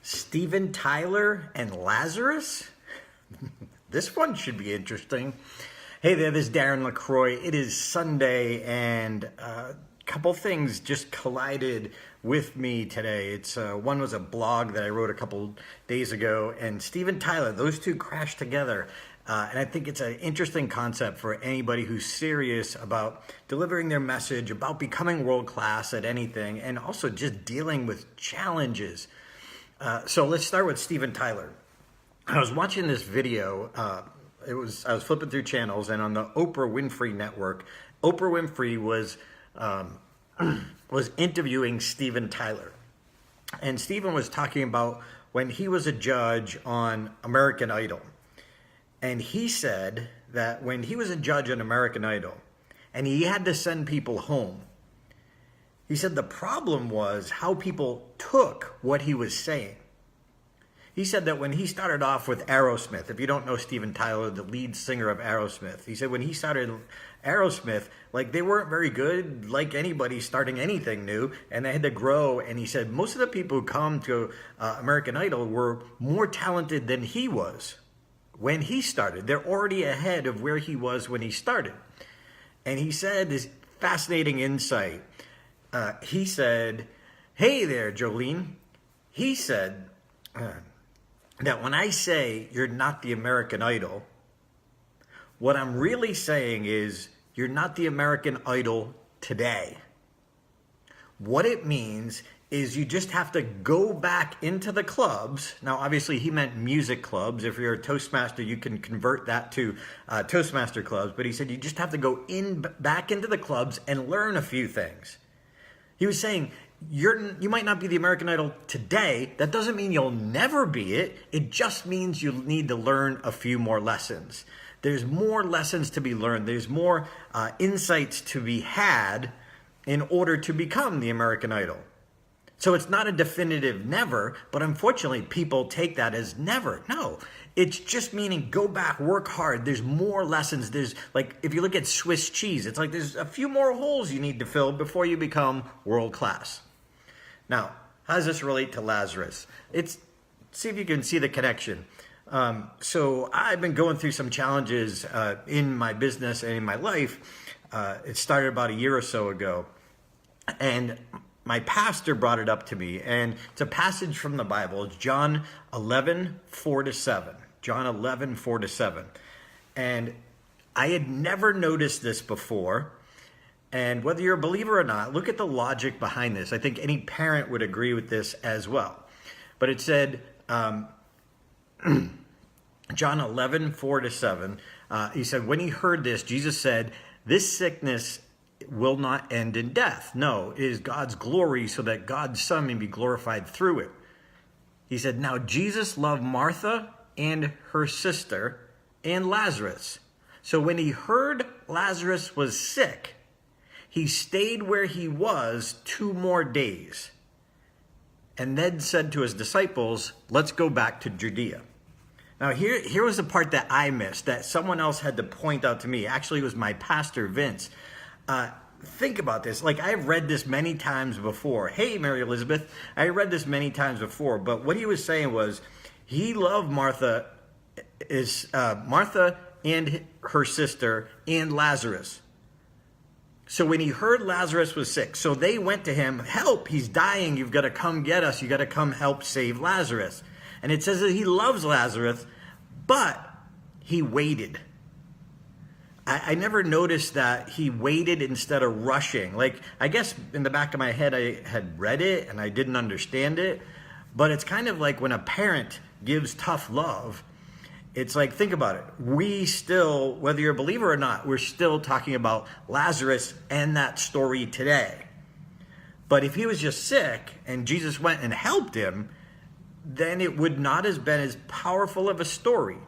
Steven Tyler and Lazarus? This one should be interesting. Hey there, this is Darren LaCroix. It is Sunday and a couple things just collided with me today. One was a blog that I wrote a couple days ago, and Steven Tyler, those two crashed together. And I think it's an interesting concept for anybody who's serious about delivering their message, about becoming world-class at anything, and also just dealing with challenges. So let's start with Steven Tyler. I was watching this video. I was flipping through channels, and on the Oprah Winfrey Network, Oprah Winfrey was interviewing Steven Tyler. And Steven was talking about when he was a judge on American Idol. And he said that when he was a judge on American Idol and he had to send people home, he said the problem was how people took what he was saying. He said that when he started off with Aerosmith, if you don't know Steven Tyler, the lead singer of Aerosmith, he said when he started Aerosmith, like they weren't very good, like anybody starting anything new, and they had to grow. And he said most of the people who come to American Idol were more talented than he was when he started. They're already ahead of where he was when he started. And he said this fascinating insight. He said, "Hey there, Jolene." He said that when I say you're not the American Idol, what I'm really saying is you're not the American Idol today. What it means is you just have to go back into the clubs. Now, obviously, he meant music clubs. If you're a Toastmaster, you can convert that to Toastmaster clubs. But he said you just have to go back into the clubs and learn a few things. He was saying, you might not be the American Idol today. That doesn't mean you'll never be it. It just means you need to learn a few more lessons. There's more lessons to be learned. There's more insights to be had in order to become the American Idol. So it's not a definitive never, but unfortunately people take that as never. No, it's just meaning go back, work hard. There's more lessons. There's like, if you look at Swiss cheese, it's like there's a few more holes you need to fill before you become world class. Now, how does this relate to Lazarus? See if you can see the connection. So I've been going through some challenges in my business and in my life. It started about a year or so ago. And my pastor brought it up to me, and it's a passage from the Bible. It's John 11:4-7. John 11:4-7. And I had never noticed this before. And whether you're a believer or not, look at the logic behind this. I think any parent would agree with this as well. But it said, John 11:4-7, he said, when he heard this, Jesus said, "This sickness will not end in death. No, it is God's glory so that God's Son may be glorified through it." He said, "Now Jesus loved Martha and her sister and Lazarus. So when he heard Lazarus was sick, he stayed where he was 2 more days. And then said to his disciples, 'Let's go back to Judea.'" Now here was the part that I missed, that someone else had to point out to me. Actually, it was my pastor, Vince. Think about this. Like, I've read this many times before. Hey, Mary Elizabeth, I read this many times before. But what he was saying was he loved Martha and her sister and Lazarus. So when he heard Lazarus was sick, so they went to him, "Help, he's dying. You've got to come get us. You got to come help save Lazarus." And it says that he loves Lazarus, but he waited. I never noticed that he waited instead of rushing. Like, I guess in the back of my head, I had read it and I didn't understand it. But it's kind of like when a parent gives tough love. It's like, think about it. We still, whether you're a believer or not, we're still talking about Lazarus and that story today. But if he was just sick and Jesus went and helped him, then it would not have been as powerful of a story.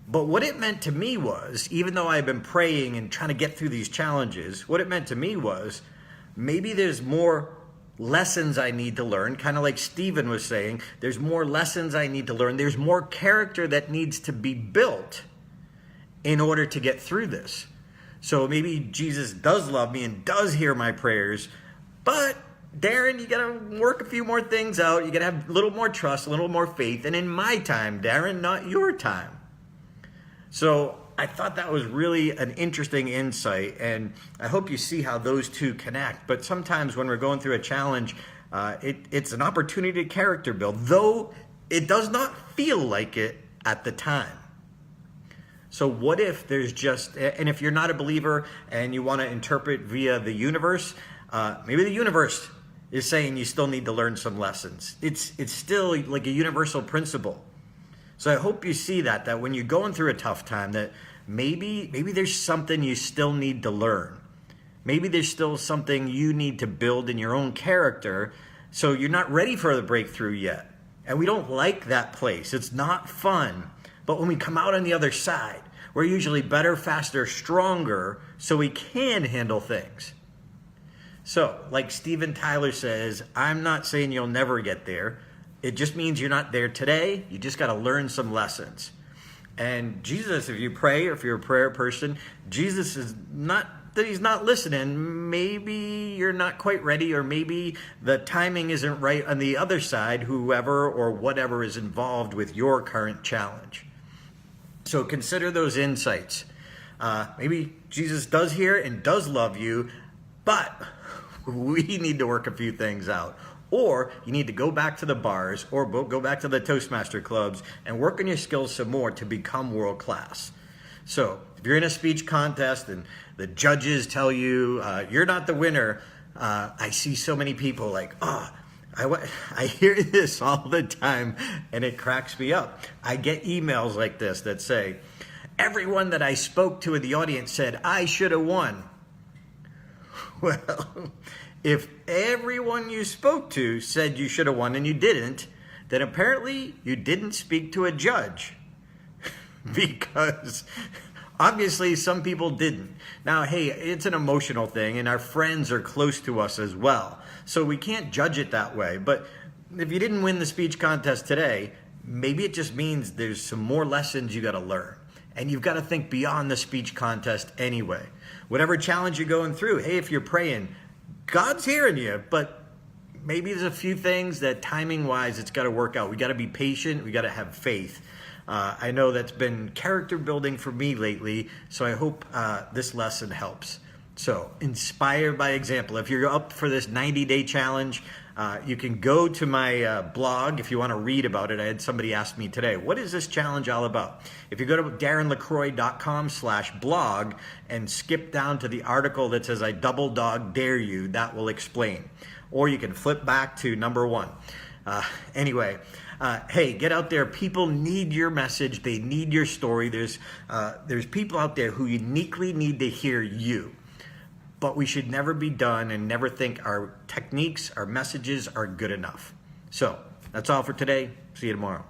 But what it meant to me was, even though I've been praying and trying to get through these challenges, what it meant to me was maybe there's more lessons I need to learn, kind of like Stephen was saying. There's more lessons I need to learn. There's more character that needs to be built in order to get through this. So maybe Jesus does love me and does hear my prayers, but Darren, you got to work a few more things out. You got to have a little more trust, a little more faith. And in my time, Darren, not your time. So I thought that was really an interesting insight. And I hope you see how those two connect. But sometimes when we're going through a challenge, it's an opportunity to character build, though it does not feel like it at the time. So what if there's just, and if you're not a believer and you want to interpret via the universe, maybe the universe is saying you still need to learn some lessons. It's still like a universal principle. So I hope you see that when you're going through a tough time, that maybe there's something you still need to learn. Maybe there's still something you need to build in your own character, so you're not ready for the breakthrough yet. And we don't like that place. It's not fun. But when we come out on the other side, we're usually better, faster, stronger, so we can handle things. So, like Steven Tyler says, I'm not saying you'll never get there. It just means you're not there today. You just got to learn some lessons. And Jesus, if you pray, or if you're a prayer person, Jesus is not that he's not listening. Maybe you're not quite ready, or maybe the timing isn't right on the other side, whoever or whatever is involved with your current challenge. So consider those insights. Maybe Jesus does hear and does love you, but we need to work a few things out. Or you need to go back to the bars or go back to the Toastmaster clubs and work on your skills some more to become world class. So if you're in a speech contest and the judges tell you you're not the winner, I see so many people like, I hear this all the time and it cracks me up. I get emails like this that say, everyone that I spoke to in the audience said I should have won. Well, if everyone you spoke to said you should have won and you didn't, then apparently you didn't speak to a judge. Because obviously some people didn't. Now, hey, it's an emotional thing and our friends are close to us as well. So we can't judge it that way. But if you didn't win the speech contest today, maybe it just means there's some more lessons you got to learn. And you've got to think beyond the speech contest anyway. Whatever challenge you're going through, hey, if you're praying, God's hearing you, but maybe there's a few things that timing-wise it's got to work out. We got to be patient. We got to have faith. I know that's been character building for me lately, so I hope this lesson helps. So, inspired by example. If you're up for this 90-day challenge, you can go to my blog if you want to read about it. I had somebody ask me today, what is this challenge all about? If you go to darrenlacroix.com/blog and skip down to the article that says I double dog dare you, that will explain. Or you can flip back to number 1. Anyway, hey, get out there. People need your message. They need your story. There's people out there who uniquely need to hear you. But we should never be done and never think our techniques, our messages are good enough. So that's all for today. See you tomorrow.